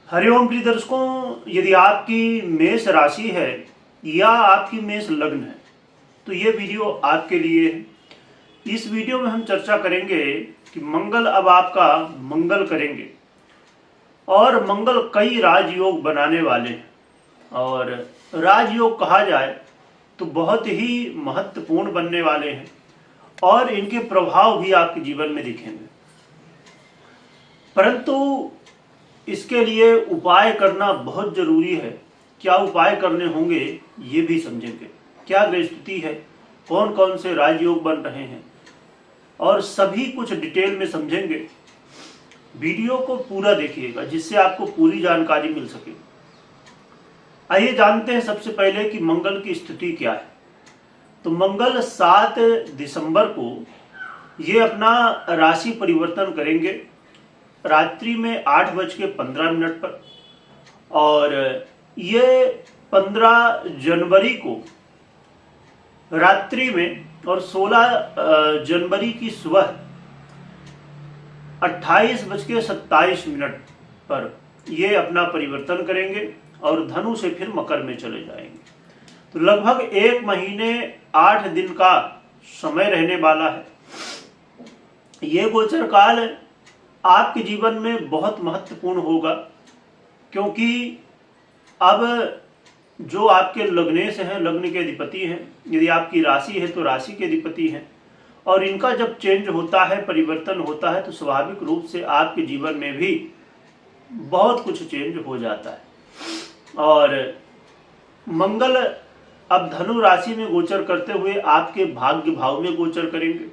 हरिओम प्रिय दर्शकों, यदि आपकी मेष राशि है या आपकी मेष लग्न है तो ये वीडियो आपके लिए है। इस वीडियो में हम चर्चा करेंगे कि मंगल अब आपका मंगल करेंगे और मंगल कई राजयोग बनाने वाले हैं। और राजयोग कहा जाए तो बहुत ही महत्वपूर्ण बनने वाले हैं और इनके प्रभाव भी आपके जीवन में दिखेंगे, परंतु इसके लिए उपाय करना बहुत जरूरी है। क्या उपाय करने होंगे ये भी समझेंगे, क्या ग्रहस्थिति है, कौन कौन से राजयोग बन रहे हैं और सभी कुछ डिटेल में समझेंगे। वीडियो को पूरा देखिएगा जिससे आपको पूरी जानकारी मिल सके। आइए जानते हैं सबसे पहले कि मंगल की स्थिति क्या है। तो मंगल 7 दिसंबर को ये अपना राशि परिवर्तन करेंगे रात्रि में 8:15 पर, और ये 15 जनवरी को रात्रि में और 16 जनवरी की सुबह 28:27 पर ये अपना परिवर्तन करेंगे और धनु से फिर मकर में चले जाएंगे। तो लगभग 1 महीने 8 दिन का समय रहने वाला है। ये गोचर काल आपके जीवन में बहुत महत्वपूर्ण होगा, क्योंकि अब जो आपके लग्नेश हैं, लग्न के अधिपति हैं, यदि आपकी राशि है तो राशि के अधिपति हैं, और इनका जब चेंज होता है, परिवर्तन होता है, तो स्वाभाविक रूप से आपके जीवन में भी बहुत कुछ चेंज हो जाता है। और मंगल अब धनु राशि में गोचर करते हुए आपके भाग्य भाव में गोचर करेंगे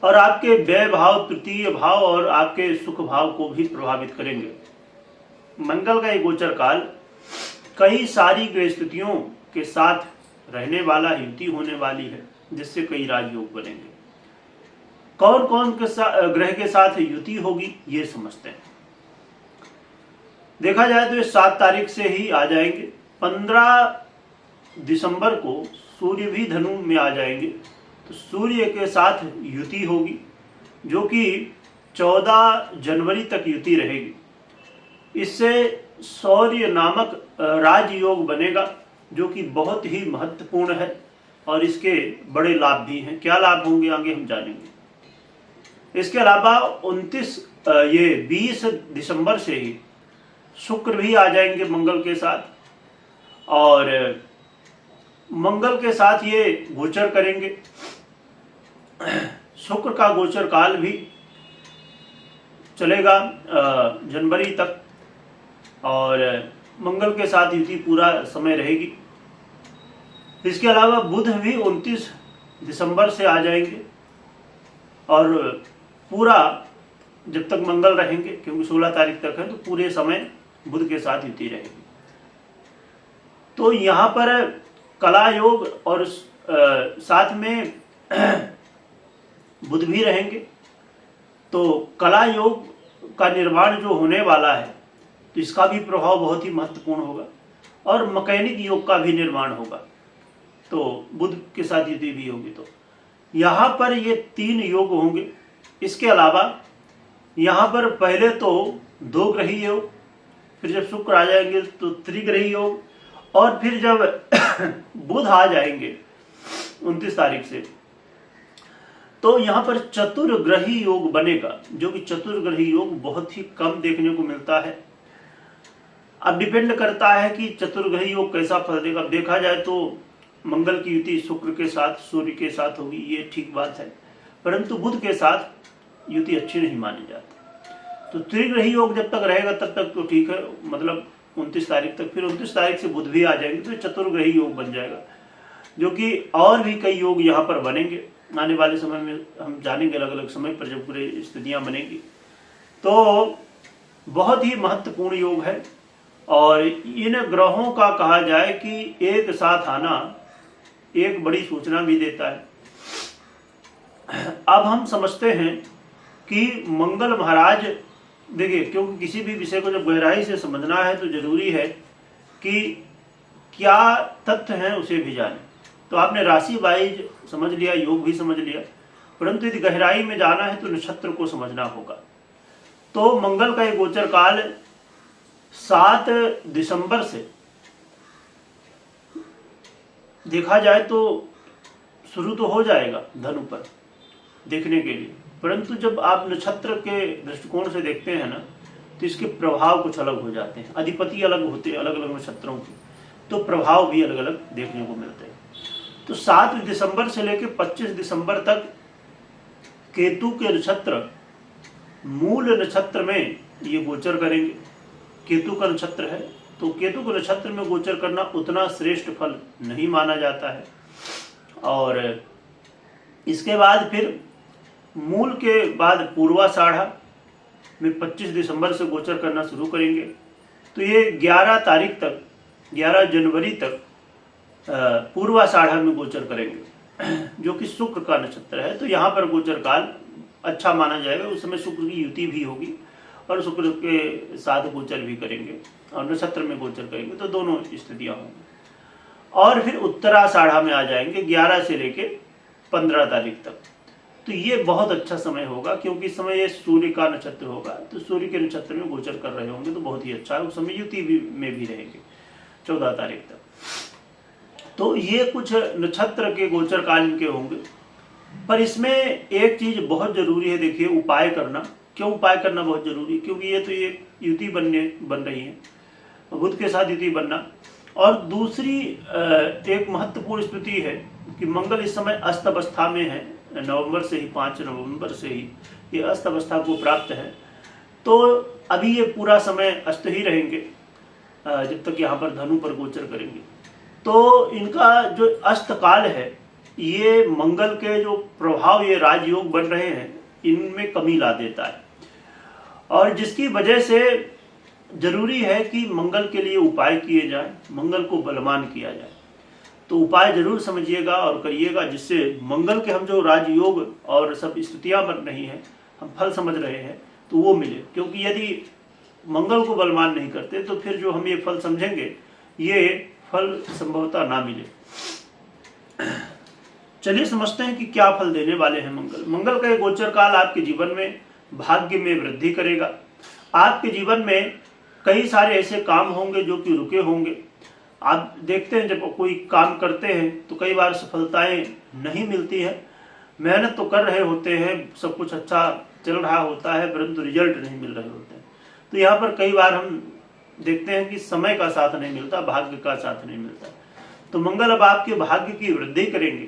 और आपके व्यय भाव, तृतीय भाव और आपके सुख भाव को भी प्रभावित करेंगे। मंगल का ये गोचर काल कई सारी गृहस्थितियों के साथ रहने वाला, युति होने वाली है, जिससे कई राजयोग बनेंगे। कौन कौन के ग्रह के साथ युति होगी ये समझते हैं। देखा जाए तो ये 7 तारीख से ही आ जाएंगे। 15 दिसंबर को सूर्य भी धनु में आ जाएंगे, तो सूर्य के साथ युति होगी जो कि 14 जनवरी तक युति रहेगी। इससे सौर्य नामक राजयोग बनेगा जो कि बहुत ही महत्वपूर्ण है और इसके बड़े लाभ भी हैं। क्या लाभ होंगे आगे हम जानेंगे। इसके अलावा 20 दिसंबर से ही शुक्र भी आ जाएंगे मंगल के साथ, और मंगल के साथ ये गोचर करेंगे। शुक्र का गोचर काल भी चलेगा जनवरी तक, और मंगल के साथ युति पूरा समय रहेगी। इसके अलावा बुध भी 29 दिसंबर से आ जाएंगे और पूरा जब तक मंगल रहेंगे, क्योंकि 16 तारीख तक है, तो पूरे समय बुध के साथ युति रहेगी। तो यहाँ पर कला योग और साथ में बुध भी रहेंगे, तो कला योग का निर्माण जो होने वाला है तो इसका भी प्रभाव बहुत ही महत्वपूर्ण होगा, और मैकेनिक योग का भी निर्माण होगा, तो बुध के साथ युति भी होगी। तो यहाँ पर ये 3 योग होंगे। इसके अलावा यहाँ पर पहले तो 2 ग्रही योग, फिर जब शुक्र आ जाएंगे तो त्रिग्रही योग, और फिर जब बुध आ जाएंगे 29 तारीख से, तो यहाँ पर चतुर्ग्रही योग बनेगा, जो कि चतुर्ग्रही योग बहुत ही कम देखने को मिलता है। अब डिपेंड करता है कि चतुर्ग्रही योग कैसा फल देगा। देखा जाए तो मंगल की युति शुक्र के साथ, सूर्य के साथ होगी, ये ठीक बात है, परंतु बुध के साथ युति अच्छी नहीं मानी जाती। तो त्रिग्रही योग जब तक रहेगा तब तक तो ठीक है, मतलब 29 तारीख तक। फिर 29 तारीख से बुध भी आ जाएंगे तो चतुर्ग्रही योग बन जाएगा, जो कि और भी कई योग यहाँ पर बनेंगे। आने वाले समय में हम जानेंगे अलग अलग समय पर जब पूरे स्थितियाँ बनेंगी। तो बहुत ही महत्वपूर्ण योग है, और इन ग्रहों का कहा जाए कि एक साथ आना एक बड़ी सूचना भी देता है। अब हम समझते हैं कि मंगल महाराज, देखिए, क्योंकि किसी भी विषय को जब गहराई से समझना है तो जरूरी है कि क्या तथ्य हैं उसे भी जाने। तो आपने राशि वाइज समझ लिया, योग भी समझ लिया, परंतु यदि गहराई में जाना है तो नक्षत्र को समझना होगा। तो मंगल का ये गोचर काल 7 दिसंबर से देखा जाए तो शुरू तो हो जाएगा धनु पर देखने के लिए, परंतु जब आप नक्षत्र के दृष्टिकोण से देखते हैं ना, तो इसके प्रभाव कुछ अलग हो जाते हैं। अधिपति अलग होते हैं अलग अलग नक्षत्रों के, तो प्रभाव भी अलग अलग देखने को मिलते हैं। तो 7 दिसंबर से लेकर 25 दिसंबर तक केतु के नक्षत्र मूल नक्षत्र में ये गोचर करेंगे। केतु का नक्षत्र है, तो केतु के नक्षत्र में गोचर करना उतना श्रेष्ठ फल नहीं माना जाता है। और इसके बाद फिर मूल के बाद पूर्वाषाढ़ा में 25 दिसंबर से गोचर करना शुरू करेंगे। तो ये 11 तारीख तक, 11 जनवरी तक पूर्वाषाढ़ा में गोचर करेंगे, जो कि शुक्र का नक्षत्र है। तो यहाँ पर गोचर काल अच्छा माना जाएगा। उस समय शुक्र की युति भी होगी और शुक्र के साथ गोचर भी करेंगे और नक्षत्र में गोचर करेंगे, तो दोनों स्थितियाँ होंगी। और फिर उत्तराषाढ़ा में आ जाएंगे 11 से लेके 15 तारीख तक। तो ये बहुत अच्छा समय होगा, क्योंकि इस समय ये सूर्य का नक्षत्र होगा, तो सूर्य के नक्षत्र में गोचर कर रहे होंगे, तो बहुत ही अच्छा है। उस समय युति में भी रहेंगे 14 तारीख तक। तो ये कुछ नक्षत्र के गोचर काल इनके होंगे। पर इसमें एक चीज बहुत जरूरी है, देखिए उपाय करना। क्यों उपाय करना बहुत जरूरी? क्योंकि ये तो ये युति बन रही है, बुध के साथ युति बनना। और दूसरी एक महत्वपूर्ण स्थिति है कि मंगल इस समय अस्त अवस्था में है, नवंबर से ही 5 नवंबर से ही ये अस्त अवस्था को प्राप्त है। तो अभी ये पूरा समय अस्त ही रहेंगे जब तक यहाँ पर धनु पर गोचर करेंगे। तो इनका जो अस्त काल है, ये मंगल के जो प्रभाव ये राजयोग बन रहे हैं इनमें कमी ला देता है, और जिसकी वजह से जरूरी है कि मंगल के लिए उपाय किए जाए, मंगल को बलवान किया जाए। तो उपाय जरूर समझिएगा और करिएगा, जिससे मंगल के हम जो राजयोग और सब स्थितियां बन रही हैं, हम फल समझ रहे हैं, तो वो मिले। क्योंकि यदि मंगल को बलवान नहीं करते तो फिर जो हम ये फल समझेंगे ये फल संभवतः ना मिले। चलिए समझते हैं कि क्या फल देने वाले हैं मंगल। मंगल का ये गोचर काल आपके जीवन में भाग्य में वृद्धि करेगा। आपके जीवन में कई सारे ऐसे काम होंगे जो कि रुके होंगे। आप देखते हैं जब कोई काम करते हैं तो कई बार सफलताएं नहीं मिलती है। मेहनत तो कर रहे होते हैं, सब कुछ अच्छा चल रहा होता है, परंतु रिजल्ट नहीं मिल रहे होते हैं। तो यहाँ पर कई बार हम देखते हैं कि समय का साथ नहीं मिलता, भाग्य का साथ नहीं मिलता। तो मंगल अब आपके भाग्य की वृद्धि करेंगे,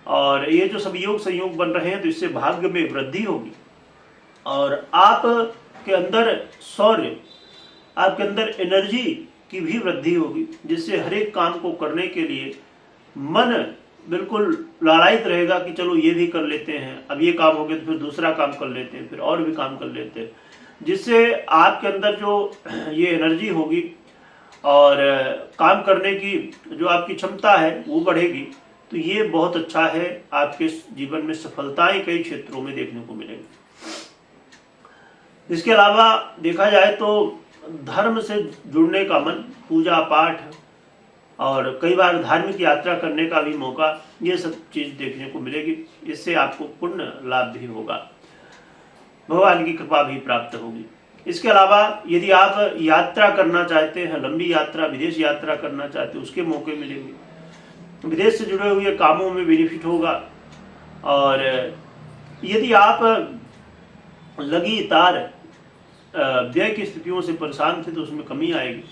और ये जो सब योग संयोग बन रहे हैं तो इससे भाग्य में वृद्धि होगी, और आपके अंदर शौर्य, आपके अंदर एनर्जी की भी वृद्धि होगी, जिससे हर एक काम को करने के लिए मन बिल्कुल लालायित रहेगा कि चलो ये भी कर लेते हैं, अब ये काम हो गया तो फिर दूसरा काम कर लेते हैं, फिर और भी काम कर लेते हैं। जिससे आपके अंदर जो ये एनर्जी होगी और काम करने की जो आपकी क्षमता है वो बढ़ेगी। तो ये बहुत अच्छा है, आपके जीवन में सफलताएं कई क्षेत्रों में देखने को मिलेंगी। इसके अलावा देखा जाए तो धर्म से जुड़ने का मन, पूजा पाठ और कई बार धार्मिक यात्रा करने का भी मौका, ये सब चीज देखने को मिलेगी। इससे आपको पुण्य लाभ भी होगा, भगवान की कृपा भी प्राप्त होगी। इसके अलावा यदि आप यात्रा करना चाहते हैं, लंबी यात्रा, विदेश यात्रा करना चाहते हैं, उसके मौके मिलेंगे। विदेश से जुड़े हुए कामों में बेनिफिट होगा। और यदि आप लगातार व्यय की स्थितियों से परेशान थे तो उसमें कमी आएगी।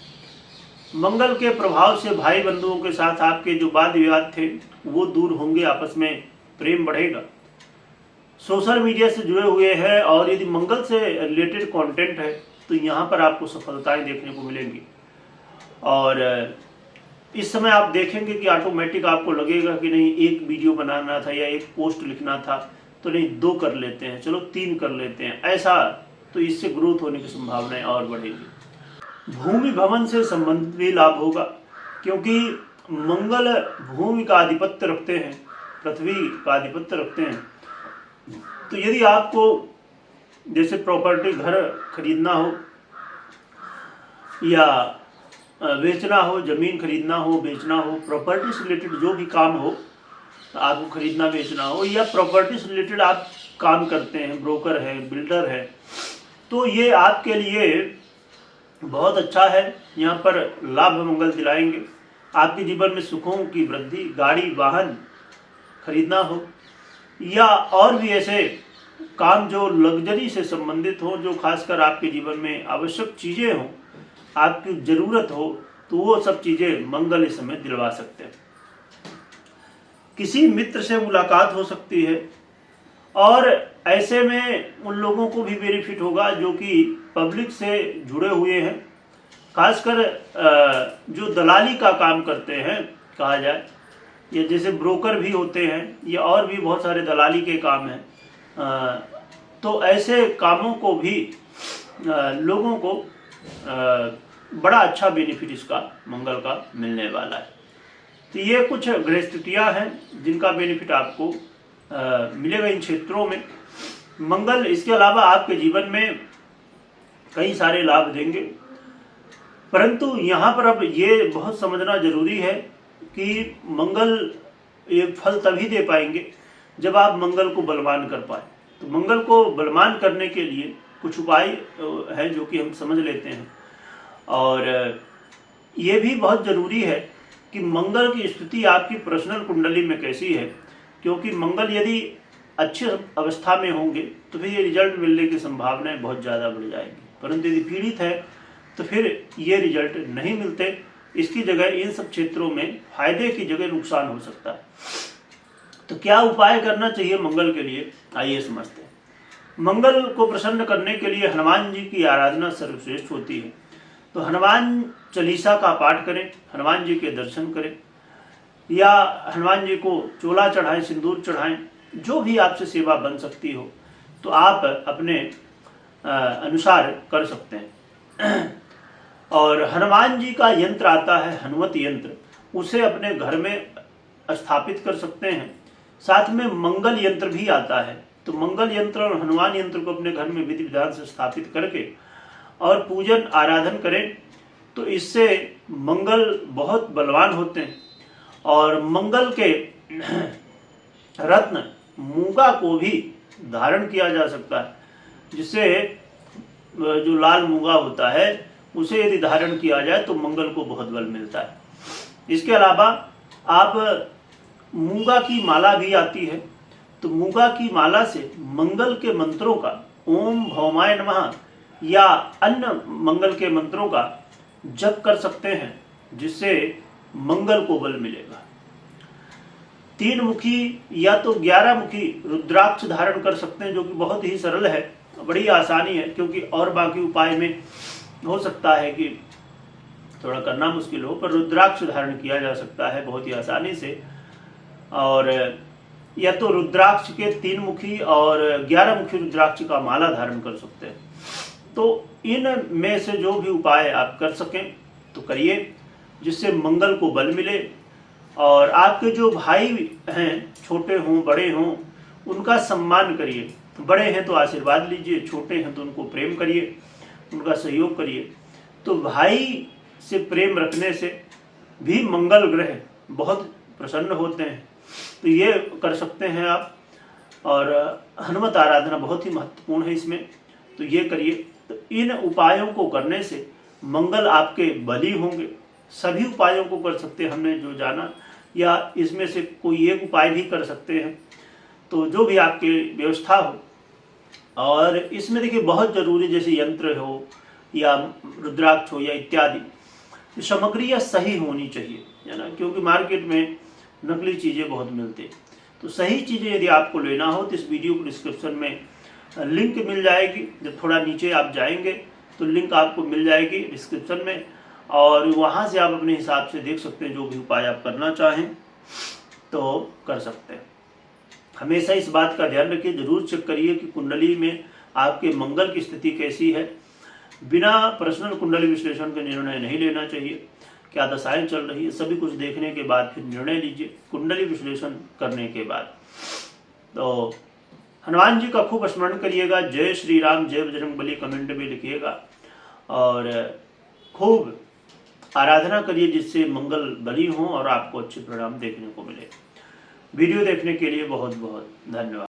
मंगल के प्रभाव से भाई बंधुओं के साथ आपके जो वाद विवाद थे वो दूर होंगे, आपस में प्रेम बढ़ेगा। सोशल मीडिया से जुड़े हुए हैं और यदि मंगल से रिलेटेड कंटेंट है तो यहाँ पर आपको सफलताएं देखने को मिलेंगी। और इस समय आप देखेंगे कि ऑटोमेटिक आपको लगेगा कि नहीं, एक वीडियो बनाना था या एक पोस्ट लिखना था तो नहीं 2 कर लेते हैं, चलो 3 कर लेते हैं, ऐसा। तो इससे ग्रोथ होने की संभावनाएं और बढ़ेगी। भूमि भवन से संबंधित भी लाभ होगा, क्योंकि मंगल भूमि का आधिपत्य रखते हैं, पृथ्वी का आधिपत्य रखते हैं। तो यदि आपको जैसे प्रॉपर्टी, घर खरीदना हो या बेचना हो, जमीन खरीदना हो, बेचना हो, प्रॉपर्टी से रिलेटेड जो भी काम हो, आपको खरीदना बेचना हो, या प्रॉपर्टी से रिलेटेड आप काम करते हैं, ब्रोकर है, बिल्डर है, तो ये आपके लिए बहुत अच्छा है। यहाँ पर लाभ मंगल दिलाएंगे। आपके जीवन में सुखों की वृद्धि, गाड़ी वाहन खरीदना हो या और भी ऐसे काम जो लग्जरी से संबंधित हो, जो खासकर आपके जीवन में आवश्यक चीज़ें हों, आपकी ज़रूरत हो, तो वो सब चीज़ें मंगल इस समय दिलवा सकते हैं। किसी मित्र से मुलाकात हो सकती है और ऐसे में उन लोगों को भी बेनिफिट होगा जो कि पब्लिक से जुड़े हुए हैं, खासकर जो दलाली का काम करते हैं कहा जाए, या जैसे ब्रोकर भी होते हैं, या और भी बहुत सारे दलाली के काम हैं। तो ऐसे कामों को भी लोगों को बड़ा अच्छा बेनिफिट इसका मंगल का मिलने वाला है। तो ये कुछ ग्रह स्थितियाँ हैं जिनका बेनिफिट आपको मिलेगा इन क्षेत्रों में। मंगल इसके अलावा आपके जीवन में कई सारे लाभ देंगे, परंतु यहाँ पर अब ये बहुत समझना जरूरी है कि मंगल ये फल तभी दे पाएंगे जब आप मंगल को बलवान कर पाए। तो मंगल को बलवान करने के लिए कुछ उपाय हैं जो कि हम समझ लेते हैं, और ये भी बहुत ज़रूरी है कि मंगल की स्थिति आपकी पर्सनल कुंडली में कैसी है, क्योंकि मंगल यदि अच्छी अवस्था में होंगे तो फिर ये रिजल्ट मिलने की संभावनाएं बहुत ज़्यादा बढ़ जाएगी, परंतु यदि पीड़ित है तो फिर ये रिजल्ट नहीं मिलते। इसकी जगह इन सब क्षेत्रों में फायदे की जगह नुकसान हो सकता है। तो क्या उपाय करना चाहिए मंगल के लिए, आइए समझते हैं। मंगल को प्रसन्न करने के लिए हनुमान जी की आराधना सर्वश्रेष्ठ होती है। तो हनुमान चालीसा का पाठ करें, हनुमान जी के दर्शन करें, या हनुमान जी को चोला चढ़ाएं, सिंदूर चढ़ाएं, जो भी आपसे सेवा बन सकती हो तो आप अपने अनुसार कर सकते हैं। और हनुमान जी का यंत्र आता है हनुमत यंत्र, उसे अपने घर में स्थापित कर सकते हैं। साथ में मंगल यंत्र भी आता है, तो मंगल यंत्र और हनुमान यंत्र को अपने घर में विधि विधान से स्थापित करके और पूजन आराधन करें, तो इससे मंगल बहुत बलवान होते हैं। और मंगल के रत्न मूंगा को भी धारण किया जा सकता है, जिससे जो लाल मूंगा होता है उसे यदि धारण किया जाए तो मंगल को बहुत बल मिलता है। इसके अलावा आप मूंगा की माला भी आती है, तो मूंगा की माला से मंगल के मंत्रों का, ओम भौमाय नमः या अन्य मंगल के मंत्रों का जप कर सकते हैं, जिससे मंगल को बल मिलेगा। 3 मुखी या तो 11 मुखी रुद्राक्ष धारण कर सकते हैं, जो कि बहुत ही सरल है, बड़ी आसानी है, क्योंकि और बाकी उपाय में हो सकता है कि थोड़ा करना मुश्किल हो, पर रुद्राक्ष धारण किया जा सकता है बहुत ही आसानी से। और या तो रुद्राक्ष के 3 मुखी और 11 मुखी रुद्राक्ष का माला धारण कर सकते हैं। तो इन में से जो भी उपाय आप कर सकें तो करिए, जिससे मंगल को बल मिले। और आपके जो भाई हैं, छोटे हों बड़े हों, उनका सम्मान करिए। बड़े हैं तो आशीर्वाद लीजिए, छोटे हैं तो उनको प्रेम करिए, उनका सहयोग करिए। तो भाई से प्रेम रखने से भी मंगल ग्रह बहुत प्रसन्न होते हैं, तो ये कर सकते हैं आप। और हनुमत आराधना बहुत ही महत्वपूर्ण है इसमें, तो ये करिए। तो इन उपायों को करने से मंगल आपके बली होंगे। सभी उपायों को कर सकते हैं हमने जो जाना, या इसमें से कोई एक उपाय भी कर सकते हैं, तो जो भी आपकी व्यवस्था हो। और इसमें देखिए बहुत जरूरी, जैसे यंत्र हो या रुद्राक्ष हो या इत्यादि, सामग्री या सही होनी चाहिए, है ना, क्योंकि मार्केट में नकली चीज़ें बहुत मिलती हैं। तो सही चीज़ें यदि आपको लेना हो तो इस वीडियो को डिस्क्रिप्शन में लिंक मिल जाएगी। जब थोड़ा नीचे आप जाएंगे तो लिंक आपको मिल जाएगी डिस्क्रिप्शन में, और वहाँ से आप अपने हिसाब से देख सकते हैं, जो भी उपाय आप करना चाहें तो कर सकते हैं। हमेशा इस बात का ध्यान रखिए, जरूर चेक करिए कि कुंडली में आपके मंगल की स्थिति कैसी है। बिना पर्सनल कुंडली विश्लेषण का निर्णय नहीं लेना चाहिए। क्या दशाएं चल रही है, सभी कुछ देखने के बाद फिर निर्णय लीजिए, कुंडली विश्लेषण करने के बाद। तो हनुमान जी का खूब स्मरण करिएगा। जय श्री राम, जय बजरंगबली कमेंट में लिखिएगा, और खूब आराधना करिए, जिससे मंगल बली हो और आपको अच्छे परिणाम देखने को मिले। वीडियो देखने के लिए बहुत बहुत धन्यवाद।